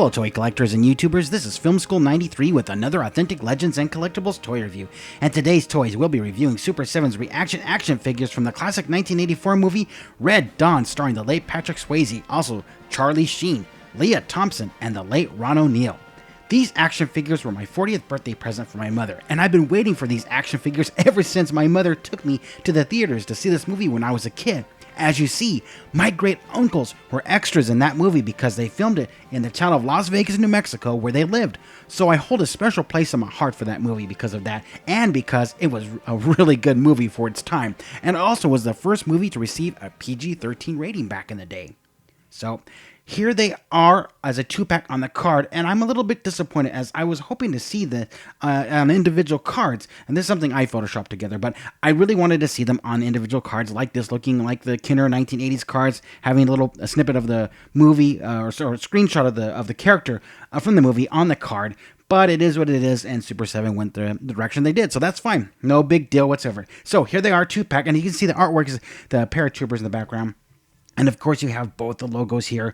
Hello toy collectors and YouTubers, this is Film School 93 with another authentic Legends and Collectibles toy review. And today's toys, we'll be reviewing Super7's reaction action figures from the classic 1984 movie Red Dawn, starring the late Patrick Swayze, also Charlie Sheen, Leah Thompson, and the late Ron O'Neal. These action figures were my 40th birthday present for my mother, and I've been waiting for these action figures ever since my mother took me to the theaters to see this movie when I was a kid. As you see, my great-uncles were extras in that movie because they filmed it in the town of Las Vegas, New Mexico, where they lived. So I hold a special place in my heart for that movie because of that, and because it was a really good movie for its time, and it also was the first movie to receive a PG-13 rating back in the day. So here they are as a 2-pack on the card, and I'm a little bit disappointed as I was hoping to see the on individual cards, and this is something I photoshopped together, but I really wanted to see them on individual cards like this, looking like the Kenner 1980s cards, having a snippet of the movie or a screenshot of the character from the movie on the card. But it is what it is, and Super7 went the direction they did, so that's fine. No big deal whatsoever. So here they are, 2-pack, and you can see the artwork is the paratroopers in the background. And of course, you have both the logos here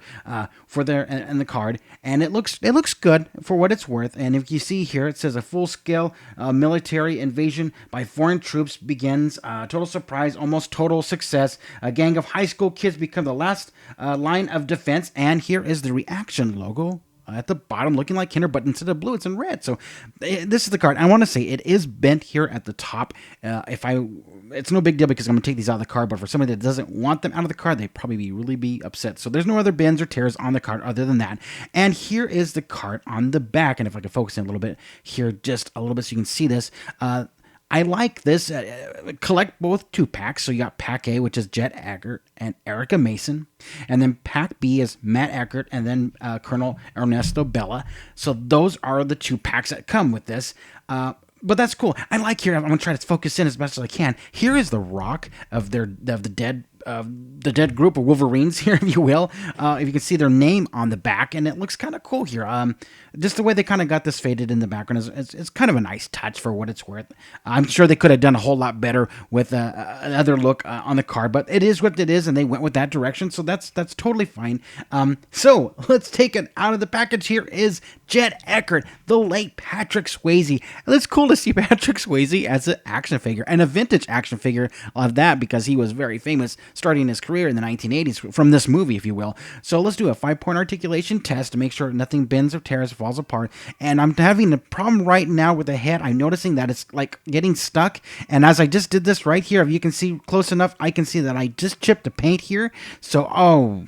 for and the card, and it looks good for what it's worth. And if you see here, it says a full-scale military invasion by foreign troops begins. Total surprise, almost total success. A gang of high school kids become the last line of defense. And here is the reaction logo at the bottom, looking like Kinder, but instead of blue, it's in red. So this is the card. I want to say it is bent here at the top. It's no big deal because I'm going to take these out of the card, but for somebody that doesn't want them out of the card, they'd probably really be upset. So there's no other bends or tears on the card other than that. And here is the card on the back. And if I can focus in a little bit here, just a little bit so you can see this. I like this. Collect both 2-packs. So you got Pack A, which is Jet Eckert and Erica Mason. And then Pack B is Matt Eckert and then Colonel Ernesto Bella. So those are the 2-packs that come with this. But that's cool. I like here. I'm going to try to focus in as best as I can. Here is the rock of the dead group of Wolverines here, if you will. If you can see their name on the back, and it looks kind of cool here. Just the way they kind of got this faded in the background is kind of a nice touch for what it's worth. I'm sure they could have done a whole lot better with another look on the card, but it is what it is, and they went with that direction, so that's totally fine. So let's take it out of the package. Here is Jet Eckert, the late Patrick Swayze. And it's cool to see Patrick Swayze as an action figure, and a vintage action figure of that, because he was very famous starting his career in the 1980s from this movie, if you will. So let's do a 5-point articulation test to make sure nothing bends or tears, falls apart. And I'm having a problem right now with the head. I'm noticing that it's like getting stuck. And as I just did this right here, if you can see close enough, I can see that I just chipped the paint here. So, I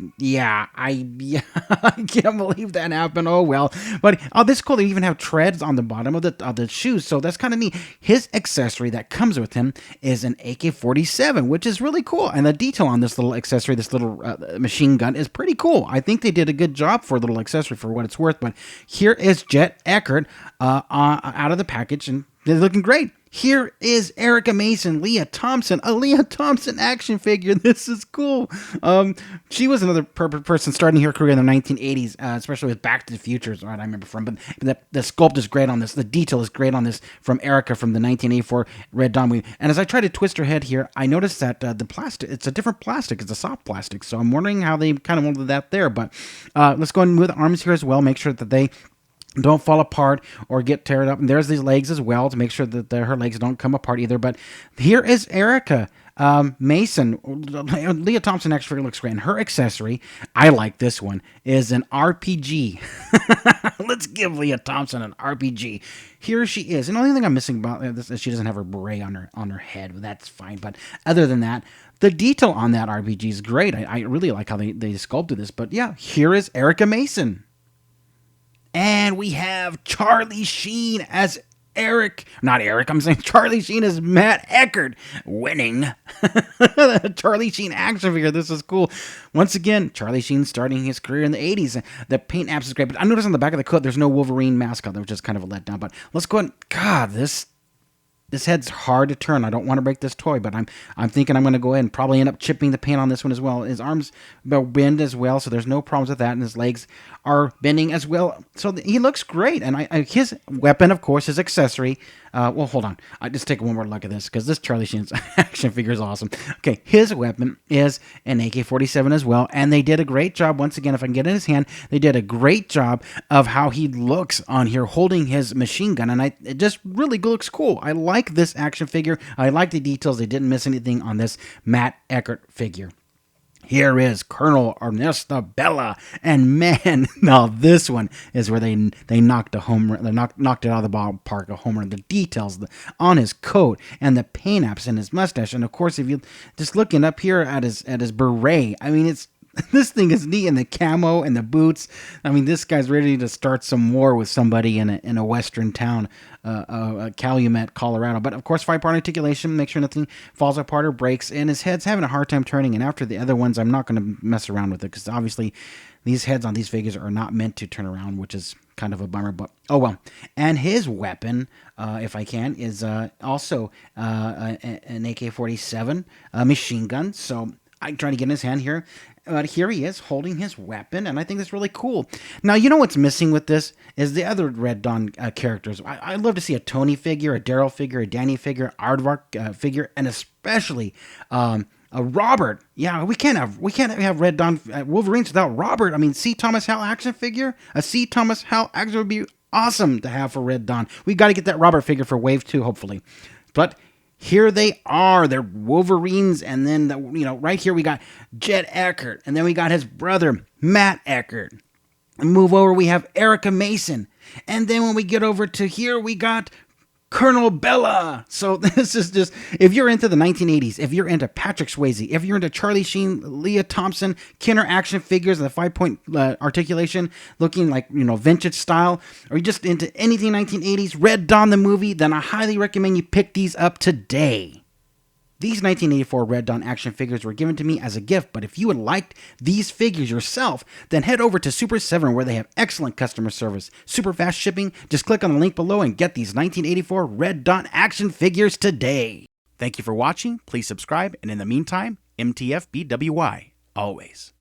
can't believe that happened. Oh, well. But this is cool. They even have treads on the bottom of the shoes. So that's kind of neat. His accessory that comes with him is an AK-47, which is really cool. And the detail on this little accessory, this little machine gun, is pretty cool. I think they did a good job for a little accessory for what it's worth. But here is Jet Eckert out of the package, and they're looking great. Here is Erica Mason, Leah Thompson, a Leah Thompson action figure. This is cool. She was another person starting her career in the 1980s, especially with Back to the Future, is what I remember from. But the sculpt is great on this. The detail is great on this from Erica from the 1984 Red Dawn movie. And as I try to twist her head here, I noticed that the plastic, it's a different plastic. It's a soft plastic. So I'm wondering how they kind of wanted that there. But let's go and move the arms here as well. Make sure that they don't fall apart or get teared up. And there's these legs as well to make sure that her legs don't come apart either. But here is Erica Mason. Leah Thompson actually looks great. And her accessory, I like this one, is an RPG. Let's give Leah Thompson an RPG. Here she is. And the only thing I'm missing about this is she doesn't have her beret on her head. But that's fine. But other than that, the detail on that RPG is great. I really like how they sculpted this. But yeah, here is Erica Mason. And we have Charlie Sheen as Charlie Sheen as Matt Eckert, winning. Charlie Sheen action figure. This is cool. Once again, Charlie Sheen starting his career in the 80s. The paint apps is great, but I noticed on the back of the coat, there's no Wolverine mascot, which is kind of a letdown. But let's go ahead. God, this this head's hard to turn. I don't want to break this toy, but I'm thinking I'm going to go ahead and probably end up chipping the paint on this one as well. His arms bend as well, so there's no problems with that, and his legs are bending as well. So he looks great, and his weapon, of course, his accessory. Well, hold on. I just take one more look at this because this Charlie Sheen's action figure is awesome. Okay, his weapon is an AK-47 as well, and they did a great job. Once again, if I can get in his hand, they did a great job of how he looks on here holding his machine gun, and it just really looks cool. I like this action figure. I like the details. They didn't miss anything on this Matt Eckert figure. Here is Colonel Ernesto Bella, and man, now this one is where they knocked a home run. They knocked it out of the ballpark, a home run. The details on his coat and the paint apps and his mustache, and of course, if you just looking up here at his beret, I mean, it's this thing is neat, and the camo and the boots. I mean, this guy's ready to start some war with somebody in a western town, Calumet, Colorado. But of course, 5-part articulation, make sure nothing falls apart or breaks. And his head's having a hard time turning. And after the other ones, I'm not going to mess around with it because obviously these heads on these figures are not meant to turn around, which is kind of a bummer. But oh well. And his weapon, if I can, is also an AK-47 machine gun. So I'm trying to get in his hand here. Here he is holding his weapon, and I think that's really cool. Now, you know what's missing with this is the other Red Dawn characters. I'd love to see a Tony figure, a Daryl figure, a Danny figure, Aardvark figure, and especially a Robert. Yeah, we can't have Red Dawn Wolverines without Robert. I mean, C. Thomas Howell action figure, a C. Thomas Howell action would be awesome to have for Red Dawn. We got to get that Robert figure for Wave 2, hopefully. But here they are. They're Wolverines. And then, right here we got Jet Eckert. And then we got his brother, Matt Eckert. And move over, we have Erica Mason. And then when we get over to here, we got Colonel Bella. So this is just, if you're into the 1980s, if you're into Patrick Swayze, if you're into Charlie Sheen, Leah Thompson, Kenner action figures, and the 5-point articulation looking like, vintage style, or you're just into anything 1980s, Red Dawn the movie, then I highly recommend you pick these up today. These 1984 Red Dawn action figures were given to me as a gift, but if you would like these figures yourself, then head over to Super7 where they have excellent customer service, super fast shipping. Just click on the link below and get these 1984 Red Dawn action figures today. Thank you for watching. Please subscribe, and in the meantime, MTFBWY, always.